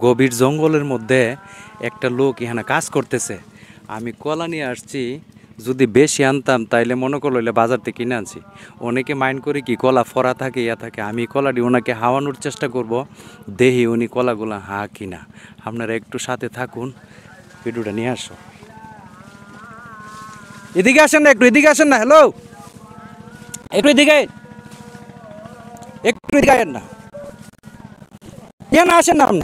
গভীর জঙ্গলের মধ্যে একটা লোক এখানে কাজ করতেছে। আমি কলা নিয়ে আসছি, যদি বেশি আনতাম তাইলে মনে করলো বাজার থেকে কিনে আনছি। অনেকে মাইন্ড করে কি কলা ফরা থাকে ইয়া থাকে, আমি কলাটি ওনাকে হাওয়ানোর চেষ্টা করব, দেখি উনি কলাগুলো হা কিনা। আপনারা একটু সাথে থাকুন, ভিডিওটা নিয়ে আসো। এদিকে আসেন না, একটু এদিকে আসেন না। হ্যালো, একটু এদিকে, একটু এদিকে আসেন না, ইয়া না আসেন না আপনি।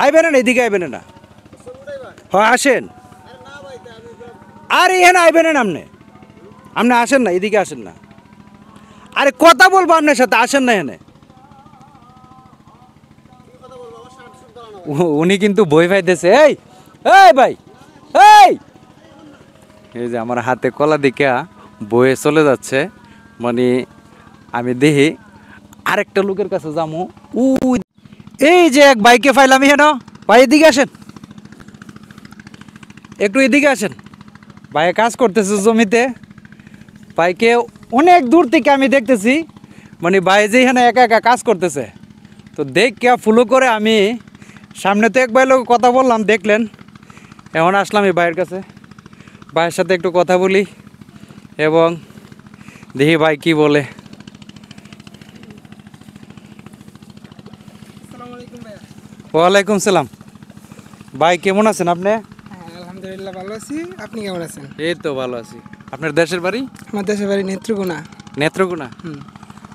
আইবেন না, এদিকে আইবেন না। হ্যাঁ আসেন। আরে এখানে আইবেন না আপনি, আপনি আসেন না, এদিকে আসেন না। আরে কথা বলবো আপনার সাথে, আসেন না এখানে। উনি কিন্তু বই পাইতেছে। এই এই ভাই, এই যে আমার হাতে কলা দিকা বয়ে চলে যাচ্ছে, মানে আমি দেখি আরেকটা লোকের কাছে যাবো। এই যে এক বাইকে ফাইলাম হেন, ভাই এদিকে আসেন, একটু এদিকে আসেন। ভাইয়ে কাজ করতেছে জমিতে, ভাইকে অনেক দূর থেকে আমি দেখতেছি, মানে ভাই যে এখানে একা একা কাজ করতেছে। তো দেখে ফলো করে আমি সামনে তো এক ভাইয়ের লোক কথা বললাম, দেখলেন। এখন আসলাম এই ভাইয়ের কাছে, ভাইয়ের সাথে একটু কথা বলি এবং দেখি ভাই কি বলে। ওয়ালাইকুম সালাম। ভাই কেমন আছেন আপনি? আলহামদুলিল্লাহ ভালো আছি, আপনি কেমন আছেন? এই তো ভালো আছি। আপনার দেশের বাড়ি? আমার দেশের বাড়ি নেত্রকোনা। নেত্রকোনা?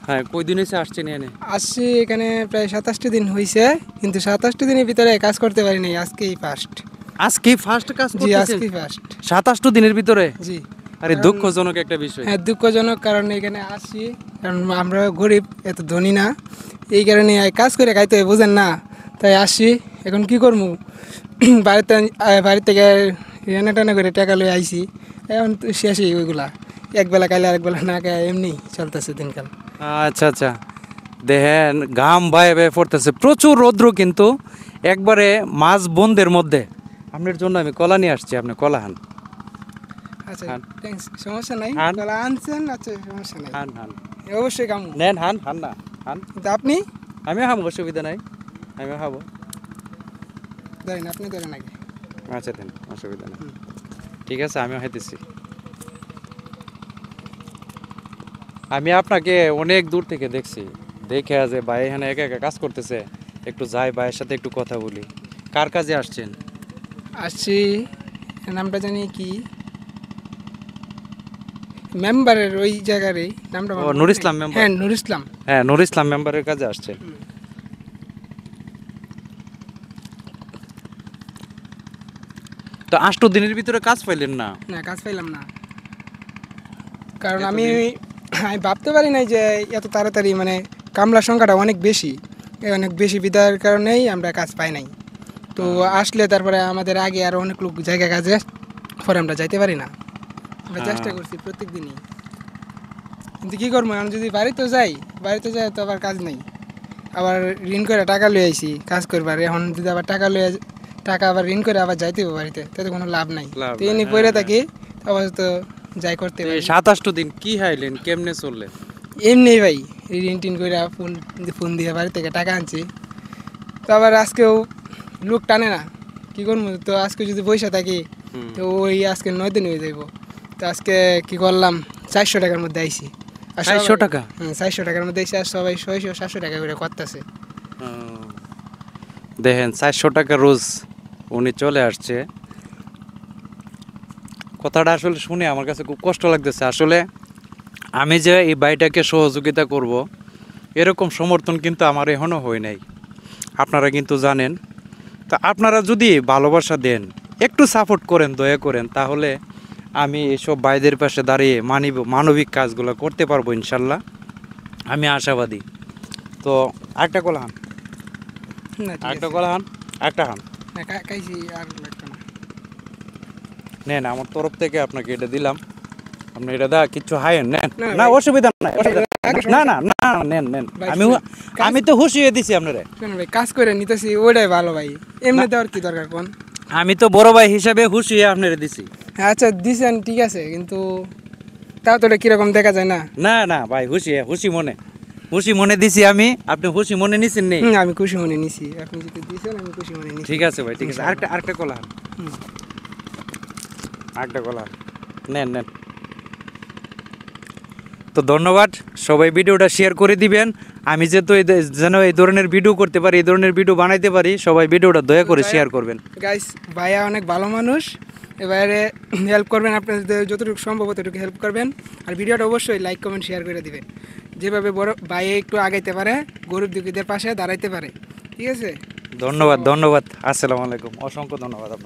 হ্যাঁ। কই দিন হয়েছে আসছেন এখানে? আসছি এখানে প্রায় 27টি দিন হয়েছে, কিন্তু 27টি দিনের ভিতরে কাজ করতে পারিনি, আজকেই ফার্স্ট। আজকেই ফার্স্ট কাজ জি, করতেছেন? আজকেই ফার্স্ট। 27 দিনের ভিতরে? জি। আরে দুঃখজনক একটা বিষয়। হ্যাঁ, দুঃখজনক, কারণ এখানে আসছি, কারণ আমরা গরিব, এত ধনী না, এই কারণে কাজ করে খাইতে হয়, বুঝেন না, তাই আসছি। এখন কি করবো, বাড়ি থেকে রান্না টানা করে টাকা লয়ে আইছি, এখন তো শেষই ওইগুলা, একবেলা খাইলে আরেকবেলা না খাই, এমনি চলতেছে দিনকাল। আচ্ছা আচ্ছা, দেখেন ঘাম বায়ে বায়ে পড়তেছে, প্রচুর রৌদ্র, কিন্তু একবারে মাঝ বন্ধের মধ্যে। আপনার জন্য আমি কলা নিয়ে আসছি, আপনি কলা হান। আচ্ছা, হান। থ্যাঙ্কস, সমস্যা নাই, হান। তাহলে আনছেন, আচ্ছা সমস্যা নাই, হান হান, অবশ্যই কামু। নেন, হান হান না হান। কিন্তু আপনি আমিও খাবো, অসুবিধা নাই, আমিও খাবো। ধরেন, আপনি ধরেন আগে। আচ্ছা দেন, অসুবিধা নেই, ঠিক আছে, আমিও খাইতেছি। আমি আপনাকে অনেক দূর থেকে দেখছি, দেখে যে ভাই এখানে একা একা কাজ করতেছে, একটু যাই ভাইয়ের সাথে একটু কথা বলি। কার কাজে আসছেন? আসছি, নামটা জানি কি, মেম্বারের ওই জায়গার নামটা ও, নুর ইসলাম মেম্বার। হ্যাঁ, নুর ইসলাম। হ্যাঁ, নুর ইসলাম মেম্বারের কাজে আসছেন। তো 8 দিনের ভিতরে কাজ পাইলেন না? না, কাজ পাইলাম না, কারণ আমি ভাবতে পারি নাই যে এত তাড়াতাড়ি, মানে কামলার সংখ্যাটা অনেক বেশি, অনেক বেশি বিদায়ের কারণেই আমরা কাজ পাই নাই। তো আসলে তারপরে আমাদের আগে আরও অনেক লোক জায়গা কাজে, পরে আমরা যাইতে পারি না। আমরা চেষ্টা করছি প্রত্যেক দিনই, কিন্তু কী করবো, আমি যদি বাড়িতে যাই তো আবার কাজ নেই, আবার ঋণ করে টাকা লয়ে আইছি কাজ করবার, এখন যদি আবার টাকা আবার ঋণ করে আবার যাইতে হবে বাড়িতে, তাতে কোনো লাভ নাই। তো এমনি পড়ে থাকি, আবার তো যাই করতে পারি। 27 দিন কি হাইলেন, কেমনে চললেন? এমনি ভাই, ঋণ টিন করে ফোন দিয়ে বাড়ি থেকে টাকা আনছি, তো আবার আজকেও লোক টানে না, কী করবো, তো আজকে যদি পয়সা থাকি তো ওই আজকে 9 দিন হয়ে যাইব। তো আজকে কি করলাম, 400 টাকার মধ্যে আইছি। 400 টাকা? হ্যাঁ, 400 টাকার মধ্যে আইসি, আর সবাই 600-700 টাকা করে করতেছে। দেখেন 400 টাকা রোজ উনি চলে আসছে। কথাটা আসলে শুনে আমার কাছে খুব কষ্ট লাগতেছে। আসলে আমি যে এই ভাইটাকে সহযোগিতা করব, এরকম সমর্থন কিন্তু আমার এখনও হয় নাই, আপনারা কিন্তু জানেন। তা আপনারা যদি ভালোবাসা দেন, একটু সাপোর্ট করেন, দয়া করেন, তাহলে আমি এসব ভাইদের পাশে দাঁড়িয়ে মানবিক কাজগুলো করতে পারবো ইনশাল্লাহ, আমি আশাবাদী। তো একটা কলা হান, একটা কলা হান, একটা হান। খাইছি, আর লাগতো না। নেন, আমার তরফ থেকে আপনাকে এটা দিলাম, আপনি এটা দা কিছু হাইয়েন নেন। না, না, ভাই। অসুবিধা নাই, না না না, নেন নেন, ভাই, আমি তো হুঁশিয়ে দিছি আপনারে। শোনো ভাই, কাজ করে নিতেছি, ওইটাই ভালো ভাই, এমনি দেওয়ার কি দরকার কোন? আমি তো বড় ভাই হিসাবে হুঁশিয়ে আপনারে দিছি। হ্যাঁ, আচ্ছা দিছেন, ঠিক আছে, কিন্তু তাও তো এটা কিরকম দেখা যায় না। না না ভাই, খুশি মনে। খুশি মনে দিছি আমি, আপনি খুশি মনে নিছেন নি? আমি খুশি মনে নিছি, আপনি যদি দিয়েছেন আমি খুশি মনে নিছি। ঠিক আছে ভাই, ঠিক আছে। আরেকটা কলা আন। হুম। আরেকটা কলা আন। নেন নেন। তো ধন্যবাদ, সবাই ভিডিওটা শেয়ার করে দিবেন। আমি যেন এই ধরনের ভিডিও করতে পারি, এই ধরনের ভিডিও বানাইতে পারি, সবাই ভিডিওটা দয়া করে শেয়ার করবেন। গাইস, ভাইয়া অনেক ভালো মানুষ, এবারে হেল্প করবেন, আপনাদের যতটুকু সম্ভব ততটুকু হেল্প করবেন। আর ভিডিওটা অবশ্যই লাইক কমেন্ট শেয়ার করে দিবেন, যেভাবে বড় ভাই একটু আগাইতে পারে, গরিব দুঃখীদের পাশে দাঁড়াইতে পারে। ঠিক আছে, ধন্যবাদ, ধন্যবাদ। আসসালামু আলাইকুম, অসংখ্য ধন্যবাদ আপনাকে।